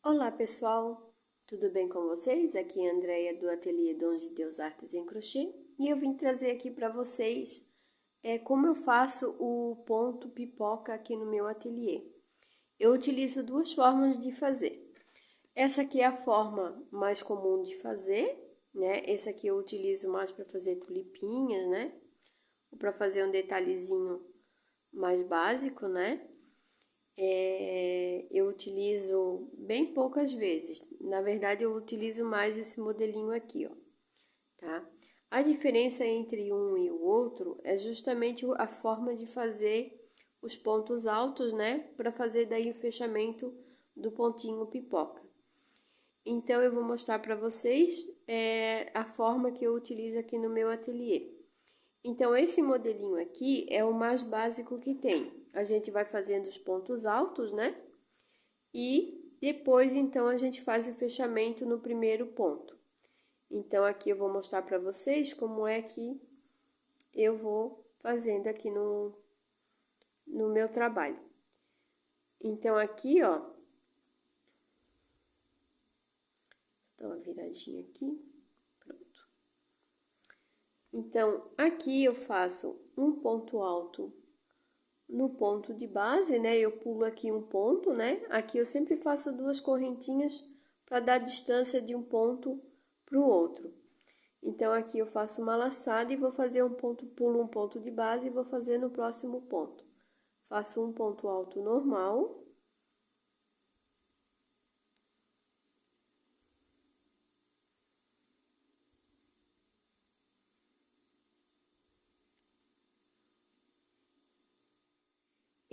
Olá pessoal, tudo bem com vocês? Aqui é a Andrea do Ateliê Dons de Deus Artes em Crochê e eu vim trazer aqui para vocês como eu faço o ponto pipoca aqui no meu ateliê. Eu utilizo duas formas de fazer. Essa aqui é a forma mais comum de fazer, né? Essa aqui eu utilizo mais para fazer tulipinhas, né? Ou para fazer um detalhezinho mais básico, né? Eu utilizo bem poucas vezes. Na verdade, eu utilizo mais esse modelinho aqui, ó, tá? A diferença entre um e o outro é justamente a forma de fazer os pontos altos, né? Para fazer daí o fechamento do pontinho pipoca. Então, eu vou mostrar para vocês a forma que eu utilizo aqui no meu ateliê. Então, esse modelinho aqui é o mais básico que tem. A gente vai fazendo os pontos altos, né? E depois, então, a gente faz o fechamento no primeiro ponto. Então, aqui eu vou mostrar para vocês como é que eu vou fazendo aqui no meu trabalho. Então, aqui, ó, dá uma viradinha aqui, pronto. Então, aqui eu faço um ponto alto no ponto de base, né? Eu pulo aqui um ponto, né? Aqui eu sempre faço duas correntinhas para dar distância de um ponto para o outro. Então, aqui eu faço uma laçada e vou fazer um ponto, pulo um ponto de base e vou fazer no próximo ponto. Faço um ponto alto normal.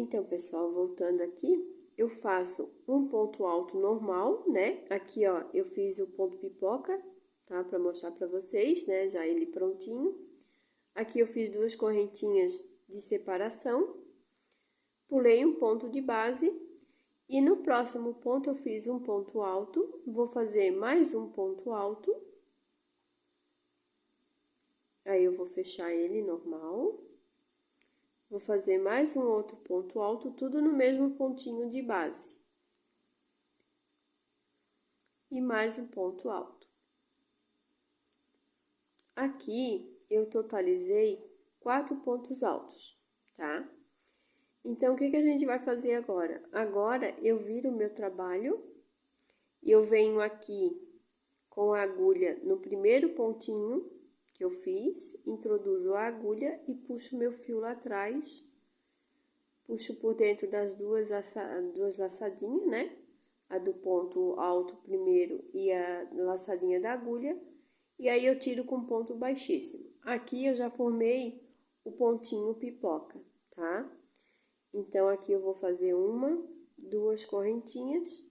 Então, pessoal, voltando aqui, eu faço um ponto alto normal, né? Aqui, ó, eu fiz o ponto pipoca, tá? Para mostrar para vocês, né? Já ele prontinho. Aqui eu fiz duas correntinhas de separação, pulei um ponto de base e no próximo ponto eu fiz um ponto alto, vou fazer mais um ponto alto. Aí eu vou fechar ele normal. Vou fazer mais um outro ponto alto, tudo no mesmo pontinho de base. E mais um ponto alto. Aqui eu totalizei 4 pontos altos, tá? Então, o que a gente vai fazer agora? Agora, eu viro o meu trabalho e eu venho aqui com a agulha no primeiro pontinho que eu fiz, introduzo a agulha e puxo meu fio lá atrás, puxo por dentro das duas laçadinhas, né? A do ponto alto primeiro e a laçadinha da agulha, e aí eu tiro com ponto baixíssimo. Aqui eu já formei o pontinho pipoca, tá? Então, aqui eu vou fazer uma, duas correntinhas,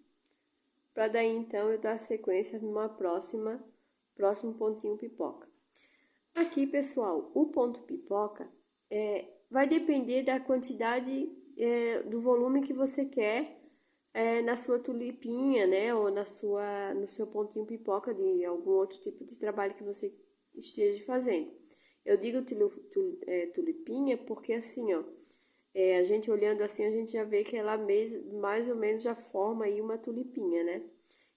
para daí então eu dar sequência numa próximo pontinho pipoca. Aqui, pessoal, o ponto pipoca vai depender da quantidade do volume que você quer na sua tulipinha, né? Ou no seu pontinho pipoca de algum outro tipo de trabalho que você esteja fazendo. Eu digo tulipinha porque assim, ó, a gente olhando assim, a gente já vê que ela mais ou menos já forma aí uma tulipinha, né?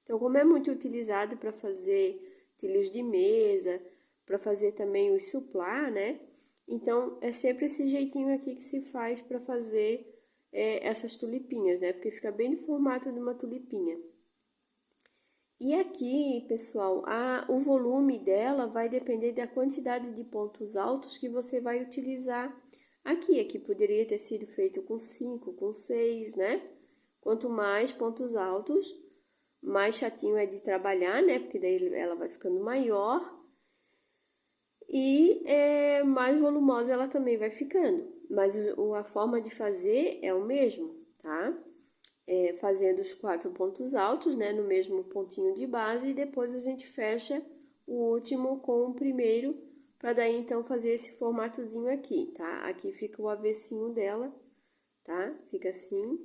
Então, como é muito utilizado para fazer cílios de mesa, para fazer também os suplá, né? Então, é sempre esse jeitinho aqui que se faz para fazer essas tulipinhas, né? Porque fica bem no formato de uma tulipinha. E aqui, pessoal, o volume dela vai depender da quantidade de pontos altos que você vai utilizar aqui. Aqui poderia ter sido feito com 5, com 6, né? Quanto mais pontos altos, mais chatinho é de trabalhar, né? Porque daí ela vai ficando maior e mais volumosa ela também vai ficando. Mas a forma de fazer é o mesmo, tá? Fazendo os 4 pontos altos, né? No mesmo pontinho de base e depois a gente fecha o último com o primeiro para daí então fazer esse formatozinho aqui, tá? Aqui fica o avessinho dela, tá? Fica assim.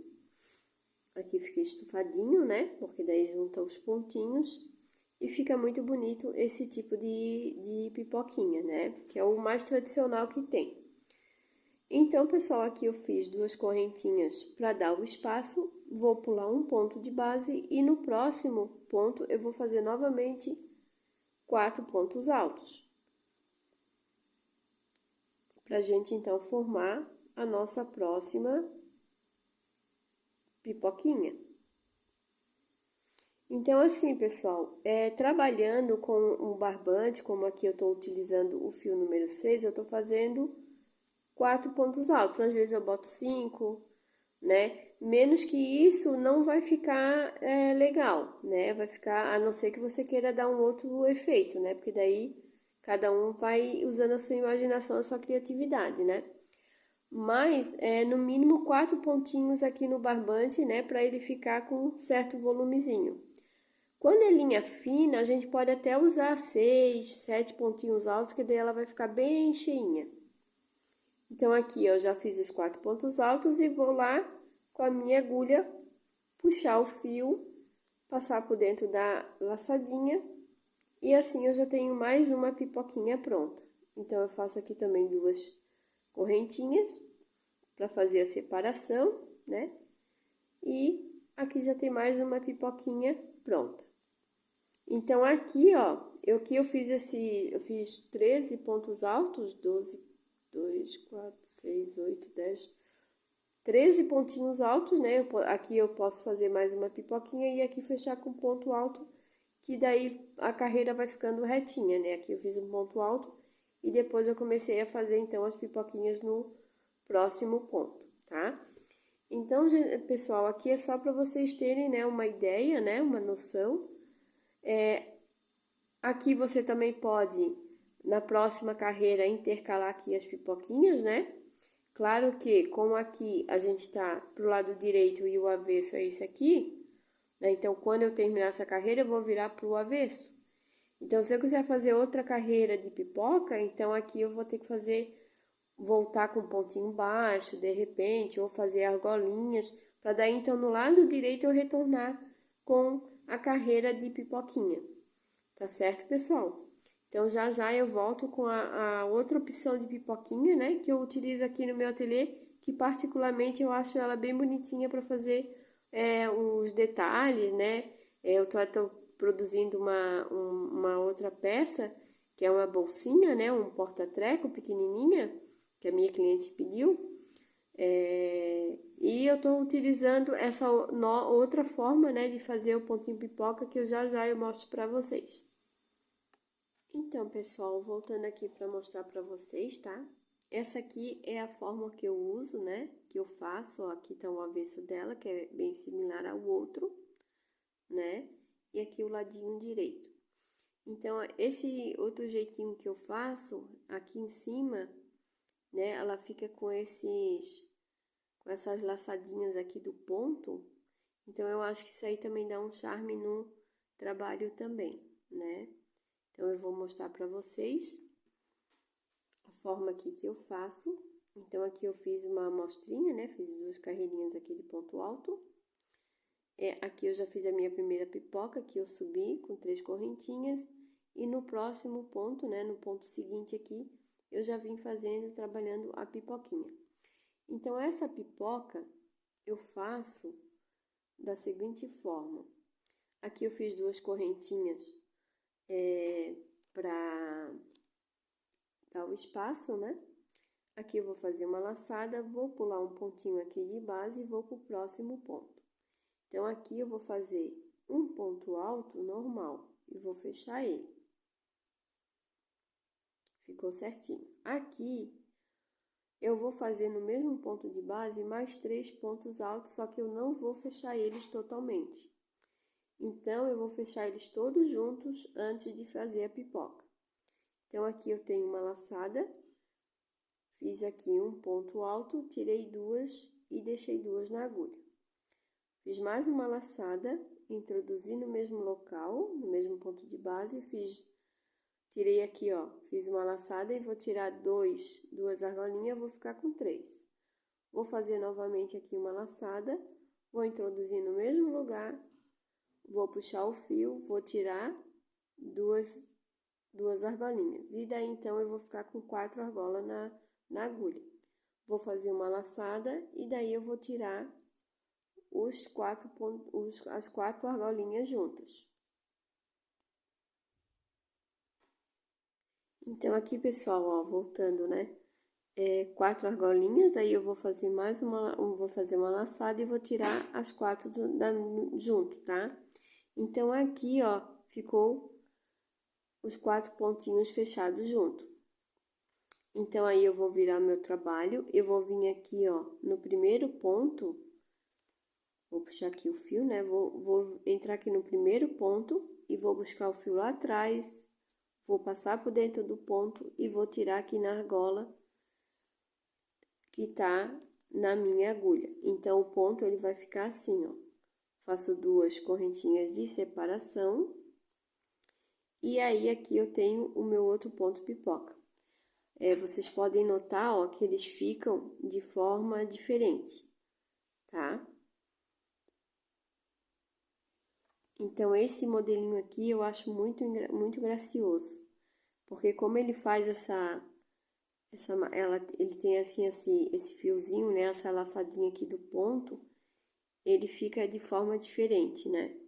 Aqui fica estufadinho, né? Porque daí junta os pontinhos e fica muito bonito esse tipo de pipoquinha, né? Que é o mais tradicional que tem. Então, pessoal, aqui eu fiz 2 correntinhas para dar o espaço, vou pular um ponto de base e no próximo ponto eu vou fazer novamente 4 pontos altos. Pra gente, então, formar a nossa próxima pipoquinha. Então, assim, pessoal, trabalhando com um barbante, como aqui eu estou utilizando o fio número 6, eu estou fazendo 4 pontos altos. Às vezes eu boto 5, né? Menos que isso não vai ficar legal, né? Vai ficar, a não ser que você queira dar um outro efeito, né? Porque daí cada um vai usando a sua imaginação, a sua criatividade, né? Mas, no mínimo 4 pontinhos aqui no barbante, né? Para ele ficar com um certo volumezinho. Quando é linha fina, a gente pode até usar 6, 7 pontinhos altos, que daí ela vai ficar bem cheinha. Então, aqui eu já fiz os 4 pontos altos e vou lá com a minha agulha puxar o fio, passar por dentro da laçadinha e assim eu já tenho mais uma pipoquinha pronta. Então, eu faço aqui também 2 correntinhas para fazer a separação, né? E aqui já tem mais uma pipoquinha pronta. Então, aqui, ó, eu fiz 13 pontos altos, 12, 2, 4, 6, 8, 10, 13 pontinhos altos, né? Aqui eu posso fazer mais uma pipoquinha e aqui fechar com ponto alto, que daí a carreira vai ficando retinha, né? Aqui eu fiz um ponto alto e depois eu comecei a fazer, então, as pipoquinhas no próximo ponto, tá? Então, pessoal, aqui é só para vocês terem, né, uma ideia, né, uma noção. Aqui você também pode, na próxima carreira, intercalar aqui as pipoquinhas, né? Claro que, como aqui a gente está pro lado direito e o avesso é esse aqui, né? Então, quando eu terminar essa carreira, eu vou virar pro avesso. Então, se eu quiser fazer outra carreira de pipoca, então aqui eu vou ter que voltar com um pontinho baixo, de repente, ou fazer argolinhas, para daí, então, no lado direito eu retornar com a carreira de pipoquinha. Tá certo, pessoal? Então, já já eu volto com a outra opção de pipoquinha, né? Que eu utilizo aqui no meu ateliê, que particularmente eu acho ela bem bonitinha para fazer os detalhes, né? Eu tô produzindo uma outra peça, que é uma bolsinha, né? Um porta-treco pequenininha, que a minha cliente pediu. E eu estou utilizando essa outra forma, né, de fazer o pontinho pipoca que eu já eu mostro para vocês. Então, pessoal, voltando aqui para mostrar para vocês, tá? Essa aqui é a forma que eu uso, né? Que eu faço, ó, aqui tá o avesso dela, que é bem similar ao outro, né? E aqui o ladinho direito. Então, esse outro jeitinho que eu faço, aqui em cima, né? Ela fica com essas laçadinhas aqui do ponto. Então, eu acho que isso aí também dá um charme no trabalho também, né? Então, eu vou mostrar para vocês a forma aqui que eu faço. Então, aqui eu fiz uma amostrinha, né? Fiz 2 carreirinhas aqui de ponto alto. Aqui eu já fiz a minha primeira pipoca, que eu subi com 3 correntinhas. E no próximo ponto, né? No ponto seguinte aqui, eu já vim fazendo, trabalhando a pipoquinha. Então, essa pipoca eu faço da seguinte forma. Aqui eu fiz 2 correntinhas para dar o espaço, né? Aqui eu vou fazer uma laçada, vou pular um pontinho aqui de base e vou para o próximo ponto. Então, aqui eu vou fazer um ponto alto normal e vou fechar ele. Ficou certinho. Aqui eu vou fazer no mesmo ponto de base mais 3 pontos altos, só que eu não vou fechar eles totalmente. Então, eu vou fechar eles todos juntos antes de fazer a pipoca. Então, aqui eu tenho uma laçada, fiz aqui um ponto alto, tirei 2 e deixei 2 na agulha. Fiz mais uma laçada, introduzi no mesmo local, no mesmo ponto de base, tirei aqui, ó, fiz uma laçada e vou tirar 2 argolinhas, vou ficar com 3. Vou fazer novamente aqui uma laçada, vou introduzir no mesmo lugar, vou puxar o fio, vou tirar 2 argolinhas. E daí, então, eu vou ficar com 4 argolas na agulha. vou fazer uma laçada e daí eu vou tirar as 4 argolinhas juntas. Então, aqui, pessoal, ó, voltando, né? 4 argolinhas, aí eu vou fazer vou fazer uma laçada e vou tirar as 4 junto, tá? Então, aqui, ó, ficou os 4 pontinhos fechados junto. Então, aí eu vou virar meu trabalho, eu vou vir aqui, ó, no primeiro ponto, vou puxar aqui o fio, né? Vou entrar aqui no primeiro ponto e vou buscar o fio lá atrás, vou passar por dentro do ponto e vou tirar aqui na argola que tá na minha agulha. Então, o ponto ele vai ficar assim, ó. Faço 2 correntinhas de separação. E aí, aqui eu tenho o meu outro ponto pipoca. Vocês podem notar, ó, que eles ficam de forma diferente, tá? Então, esse modelinho aqui eu acho muito gracioso. Porque como ele faz ele tem assim, esse fiozinho, né? Essa laçadinha aqui do ponto, ele fica de forma diferente, né?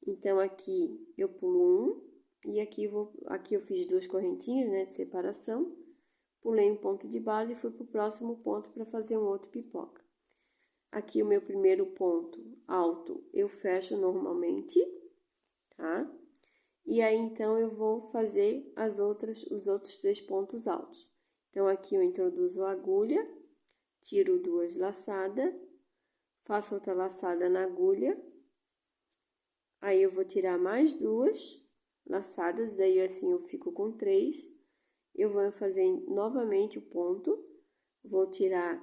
Então, aqui eu pulo um, e aqui eu fiz 2 correntinhas, né, de separação, pulei um ponto de base e fui pro próximo ponto para fazer um outro pipoca. Aqui o meu primeiro ponto alto eu fecho normalmente, tá? E aí, então, eu vou fazer os outros 3 pontos altos. Então, aqui eu introduzo a agulha, tiro 2 laçadas, faço outra laçada na agulha, aí eu vou tirar mais 2 laçadas, daí assim eu fico com 3. Eu vou fazer novamente o ponto, vou tirar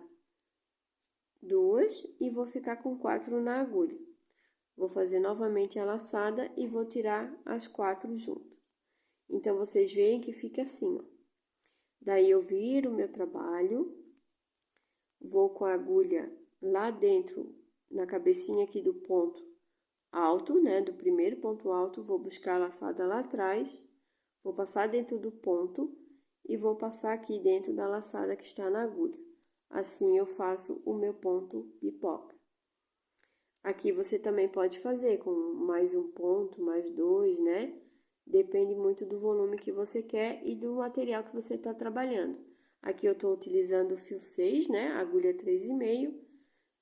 2 e vou ficar com 4 na agulha. Vou fazer novamente a laçada e vou tirar as 4 junto. Então, vocês veem que fica assim, ó. Daí, eu viro o meu trabalho, vou com a agulha lá dentro, na cabecinha aqui do ponto alto, né? Do primeiro ponto alto, vou buscar a laçada lá atrás, vou passar dentro do ponto e vou passar aqui dentro da laçada que está na agulha. Assim, eu faço o meu ponto pipoca. Aqui você também pode fazer com mais um ponto, mais 2, né? Depende muito do volume que você quer e do material que você está trabalhando. Aqui eu estou utilizando o fio 6, né? Agulha 3,5.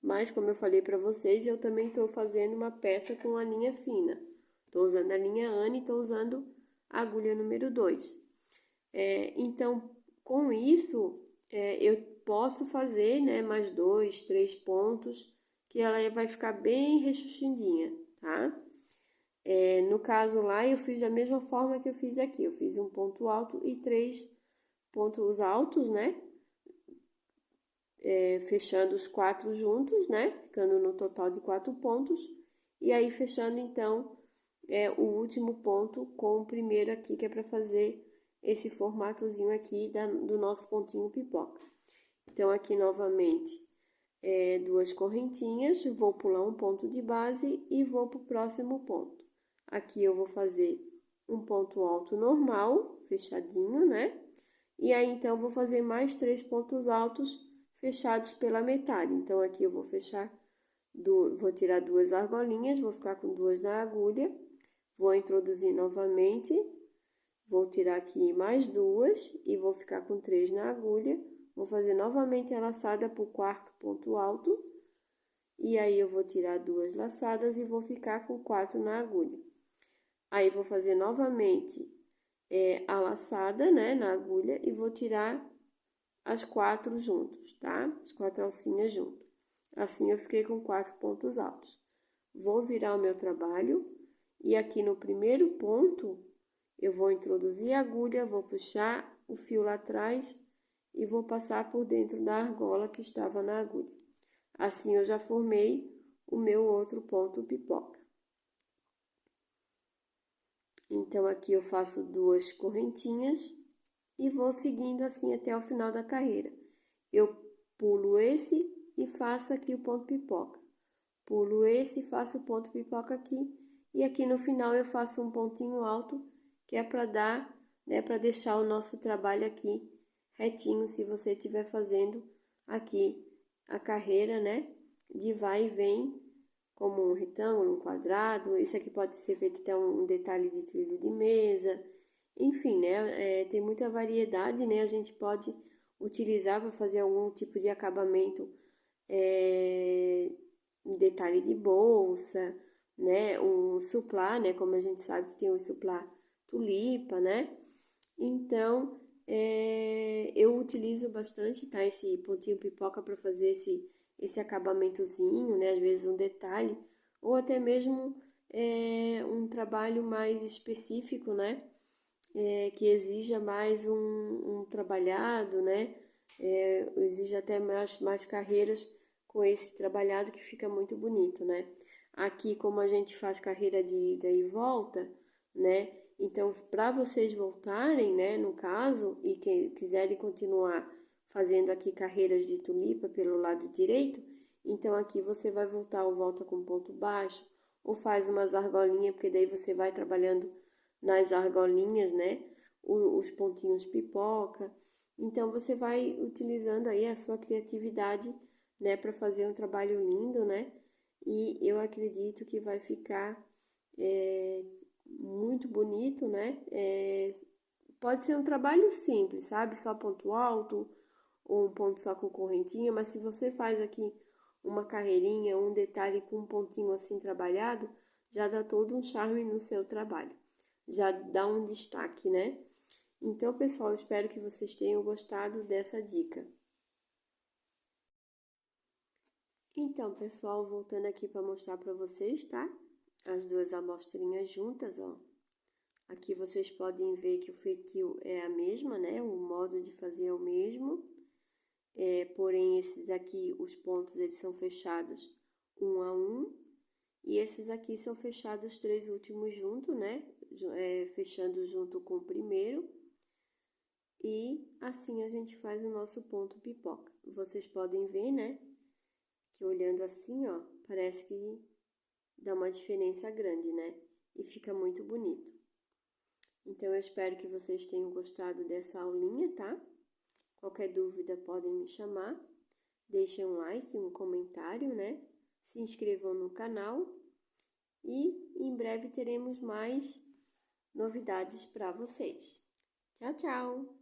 Mas, como eu falei para vocês, eu também estou fazendo uma peça com a linha fina. Estou usando a linha Anne e estou usando a agulha número 2. Então, com isso, eu posso fazer, né, mais 2, 3 pontos, que ela vai ficar bem rechuchudinha, tá? No caso lá, eu fiz da mesma forma que eu fiz aqui. Eu fiz um ponto alto e 3 pontos altos, né? Fechando os 4 juntos, né? Ficando no total de 4 pontos. E aí, fechando, então, o último ponto com o primeiro aqui, que é para fazer esse formatozinho aqui do nosso pontinho pipoca. Então, aqui, novamente, 2 correntinhas, vou pular um ponto de base e vou para o próximo ponto. Aqui, eu vou fazer um ponto alto normal, fechadinho, né? E aí, então, vou fazer mais 3 pontos altos fechados pela metade. Então, aqui eu vou vou tirar 2 argolinhas, vou ficar com 2 na agulha, vou introduzir novamente, vou tirar aqui mais 2 e vou ficar com 3 na agulha, vou fazer novamente a laçada para o quarto ponto alto, e aí eu vou tirar 2 laçadas e vou ficar com 4 na agulha. Aí, vou fazer novamente a laçada, né, na agulha e vou tirar as 4 juntos, tá? As 4 alcinhas junto. Assim, eu fiquei com 4 pontos altos. Vou virar o meu trabalho e aqui no primeiro ponto, eu vou introduzir a agulha, vou puxar o fio lá atrás e vou passar por dentro da argola que estava na agulha. Assim, eu já formei o meu outro ponto pipoca. Então, aqui eu faço 2 correntinhas e vou seguindo assim até o final da carreira. Eu pulo esse e faço aqui o ponto pipoca. Pulo esse e faço o ponto pipoca aqui. E aqui no final eu faço um pontinho alto, que é para dar, né, para deixar o nosso trabalho aqui retinho, se você estiver fazendo aqui a carreira, né, de vai e vem, como um retângulo, um quadrado. Isso aqui pode ser feito até um detalhe de trilho de mesa. Enfim, né, tem muita variedade, né, a gente pode utilizar para fazer algum tipo de acabamento, um detalhe de bolsa, né, um suplá, né, como a gente sabe que tem o suplá tulipa, né. Então, eu utilizo bastante, tá, esse pontinho pipoca para fazer esse acabamentozinho, né, às vezes um detalhe, ou até mesmo um trabalho mais específico, né, que exija mais um trabalhado, né, exige até mais carreiras com esse trabalhado que fica muito bonito, né. Aqui, como a gente faz carreira de ida e volta, né, então para vocês voltarem, né, no caso, e que quiserem continuar fazendo aqui carreiras de tulipa pelo lado direito, então aqui você vai voltar ou volta com ponto baixo, ou faz umas argolinhas, porque daí você vai trabalhando nas argolinhas, né? Os pontinhos pipoca. Então você vai utilizando aí a sua criatividade, né, para fazer um trabalho lindo, né? E eu acredito que vai ficar muito bonito, né? Pode ser um trabalho simples, sabe? Só ponto alto ou um ponto só com correntinha, mas se você faz aqui uma carreirinha, um detalhe com um pontinho assim trabalhado, já dá todo um charme no seu trabalho. Já dá um destaque, né? Então, pessoal, espero que vocês tenham gostado dessa dica. Então, pessoal, voltando aqui para mostrar para vocês, tá? As duas amostrinhas juntas, ó. Aqui vocês podem ver que o feitio é a mesma, né? O modo de fazer é o mesmo. Porém, esses aqui, os pontos, eles são fechados um a um. E esses aqui são fechados os três últimos juntos, né? Fechando junto com o primeiro. E assim a gente faz o nosso ponto pipoca. Vocês podem ver, né? Que olhando assim, ó, parece que dá uma diferença grande, né? E fica muito bonito. Então, eu espero que vocês tenham gostado dessa aulinha, tá? Qualquer dúvida podem me chamar. Deixem um like, um comentário, né? Se inscrevam no canal. E em breve teremos mais novidades para vocês. Tchau, tchau!